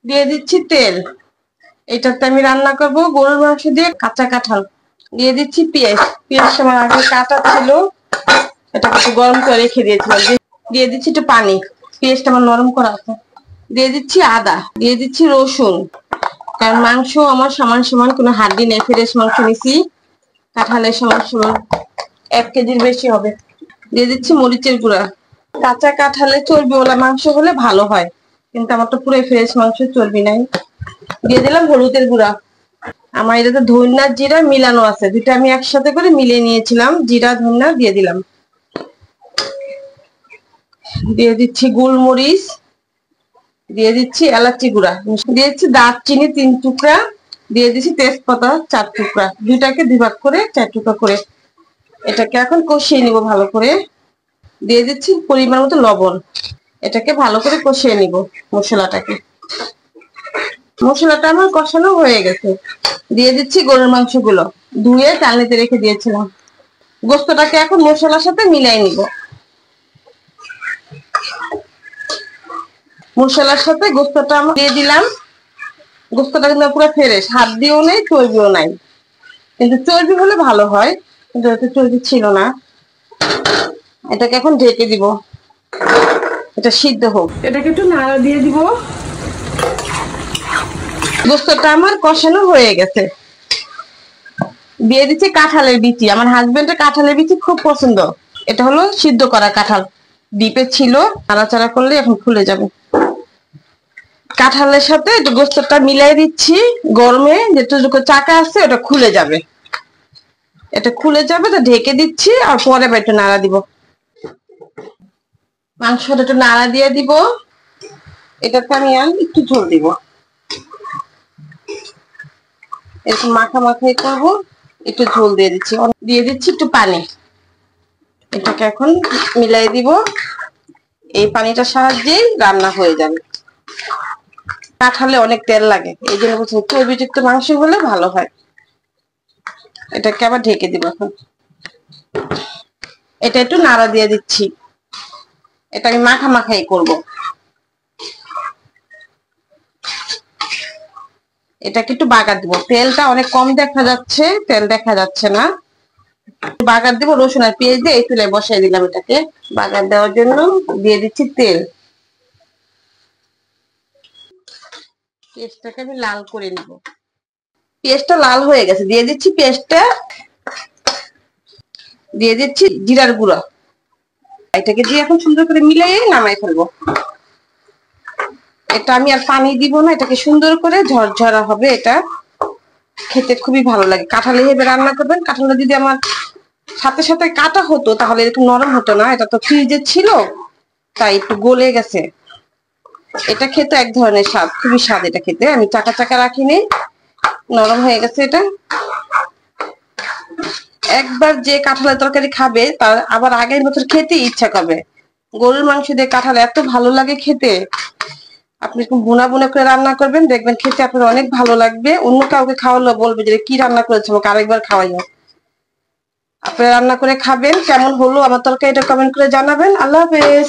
দিয়ে দিচ্ছি তেল। এটাতে আমি রান্না করব গরুর মাংস দিয়ে কাঁচা কাঁঠাল। দিয়ে দিচ্ছি পেঁয়াজ। পেঁয়াজটা আমার আগে কাটা ছিল, এটাকে একটু গরম করে রেখে দিয়েছিলাম। দিয়ে দিচ্ছি একটু পানি, পেঁয়াজটা আমার নরম করা আছে। দিয়ে দিচ্ছি আদা, দিয়ে দিচ্ছি রসুন, কারণ মাংস আমার সমান সমান, কোনো হাড্ডি নেই, ফ্রেশ মাংস নিছি, কাঁঠালের সমান সমান 1 কেজির বেশি হবে। দিয়ে দিচ্ছি মরিচের গুঁড়া। কাঁচা কাঁঠালে চর্বিওয়ালা মাংস হলে ভালো হয়, কিন্তু আমার তো পুরো ফ্রেশ মাংস, চর্বি নাই। দিয়ে দিলাম হলুদের গুঁড়া। আমার এটাতে ধনিয়া জিরা মিলানো আছে, দুটো আমি একসাথে করে মিলিয়ে নিয়েছিলাম, জিরা ধনিয়া দিয়ে দিলাম। দিয়ে দিচ্ছি গোলমরিচ, দিয়ে দিচ্ছি এলাচি গুঁড়া, দিয়েছি দারচিনি 3 টুকরা, দিয়ে দিচ্ছি তেজপাতা 4 টুকরা, দুইটাকে 2 ভাগ করে 4 টুকরা করে। এটাকে এখন কষিয়ে নিব ভালো করে। দিয়ে দিচ্ছি পরিমাণ মতো লবণ। এটাকে ভালো করে কষিয়ে নিব মশলাটাকে। মশলাটা আমার কষানো হয়ে গেছে। দিয়ে দিচ্ছি গরুর মাংসগুলো, ধুয়ে চালনিতে রেখে দিয়েছিলাম। গোস্তটাকে এখন মশলার সাথে মিলাই নিব। মশলার সাথে গোস্তটা দিয়ে দিলাম। গোস্তটা কিন্তু পুরো ফ্রেশ, হাত দিয়েও নেই, চর্বিও নাই, কিন্তু চর্বি হলে ভালো হয়, কিন্তু এতে চর্বি ছিল না। এটাকে এখন ঢেকে দিব, এটা সিদ্ধ হোক। এটাকে একটু নাড়া দিয়ে দিব। গোস্তটা আমার কষানো হয়ে গেছে। দিয়ে দিচ্ছি কাঁঠালের বিচি। আমার হাজবেন্ডের কাঁঠালের বিচি খুব পছন্দ। এটা হলো সিদ্ধ করা কাঁঠাল, ডিপে ছিল, নাড়াচাড়া করলে এখন খুলে যাবে। কাঁঠালের সাথে গোস্তটা মিলাই দিচ্ছি। গরমে যেটুকু চাকা আছে ওটা খুলে যাবে, এটা খুলে যাবে, তো ঢেকে দিচ্ছি। আর পরে একটু নাড়া দিব, মাংসটা একটু নাড়া দিয়ে দিব। এটাতে আমি একটু ঝোল দিব, একটু মাখা মাখাই করবো। একটু ঝোল দিয়ে দিচ্ছি, দিয়ে দিচ্ছি একটু পানি। এটাকে এখন মিলাই দিব। এই পানিটার সাহায্যেই রান্না হয়ে যাবে। কাঁঠালে অনেক তেল লাগে, এই জন্য বলছি চর্বিযুক্ত মাংস হলে ভালো হয়। এটাকে আবার ঢেকে দিব এখন। এটা একটু নাড়া দিয়ে দিচ্ছি। এটা আমি মাখা মাখাই করব। এটাকে একটু বাগার দিব। তেলটা অনেক কম দেখা যাচ্ছে, তেল দেখা যাচ্ছে না। বাগার দিব রসুন আর পেঁয়াজ দিয়ে। এই চুলায় বসাই দিলাম এটাকে বাগার দেওয়ার জন্য। দিয়ে দিচ্ছি তেল। পেঁয়াজটাকে আমি লাল করে নিব। পেঁয়াজটা লাল হয়ে গেছে, দিয়ে দিচ্ছি পেঁয়াজটা। দিয়ে দিচ্ছি জিরার গুঁড়া। এটাকে দিয়ে এখন সুন্দর করে মিলিয়ে নামাই ফেলবো। এটা আমি আর পানি দিব না, এটাকে সুন্দর করে ঝরঝরা হবে। এটা খেতে খুবই ভালো লাগে। কাঁঠাল হিসেবে রান্না করবেন। কাঁঠালটা যদি আমার সাথে সাথে কাটা হতো তাহলে একটু নরম হতো না, এটা তো ফ্রিজে ছিল তাই একটু গলে গেছে। এটা খেতে এক ধরনের স্বাদ, খুবই স্বাদ এটা খেতে। আমি চাকা চাকা রাখিনি, নরম হয়ে গেছে এটা। একবার যে কাঁঠালের তরকারি খাবে তার আবার আগের বছর খেতে ইচ্ছা করবে। গরুর মাংস দিয়ে কাঁঠাল এত ভালো লাগে খেতে। আপনি বুনা বুনা করে রান্না করবেন, দেখবেন খেতে আপনার অনেক ভালো লাগবে। অন্য কাউকে খাওয়ালে বলবে যে কি রান্না করেছে, আমাকে আরেকবার খাওয়াইও। আপনি রান্না করে খাবেন, কেমন হলো আমার তরকারিটা কমেন্ট করে জানাবেন। আল্লাহ হাফেজ।